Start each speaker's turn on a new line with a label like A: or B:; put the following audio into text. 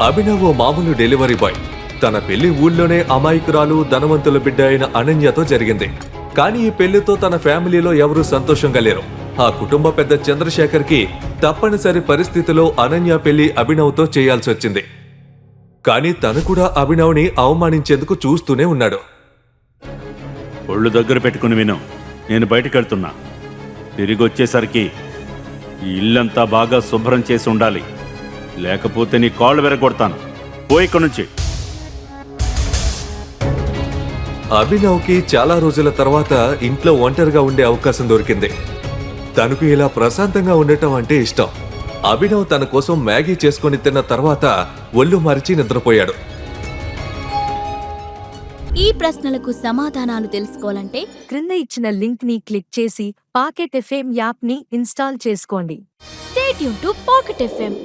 A: అభినవ్ ఓ మామూలు delivery boy. తన పెళ్లి ఊళ్ళోనే అమాయకురాలు ధనవంతుల బిడ్డ అయిన అనన్యతో జరిగింది. కానీ ఈ పెళ్లితో తన ఫ్యామిలీలో ఎవరూ సంతోషంగా లేరు. ఆ కుటుంబ పెద్ద చంద్రశేఖర్ కి తప్పనిసరి పరిస్థితిలో అనన్య పెళ్లి అభినవ్తో చేయాల్సి వచ్చింది. కానీ తను కూడా అభినవ్ని అవమానించేందుకు చూస్తూనే ఉన్నాడు.
B: ఒళ్ళు దగ్గర పెట్టుకుని విను, నేను బయటకెళ్తున్నా. తిరిగి వచ్చేసరికి ఈ ఇల్లంతా బాగా శుభ్రం చేసి ఉండాలి, లేకపోతే నీ కాళ్ళు వెరగొడతాను. పో ఇక్కడి నుంచి.
A: అభినవ్కి చాలా రోజుల తర్వాత ఇంట్లో ఒంటరిగా ఉండే అవకాశం దొరికింది. తనకు ఇలా ప్రశాంతంగా ఉండటం అంటే ఇష్టం. అభినవ్ తన కోసం మ్యాగీ చేసుకుని తిన్న తర్వాత ఒళ్ళు మరిచి నిద్రపోయాడు.
C: ఈ ప్రశ్నలకు సమాధానాలు తెలుసుకోవాలంటే
D: క్రింద ఇచ్చిన లింక్ ని క్లిక్ చేసి పాకెట్ ఎఫ్ఎం యాప్ ని ఇన్స్టాల్ చేసుకోండి.
C: Stay tune to pocket FM.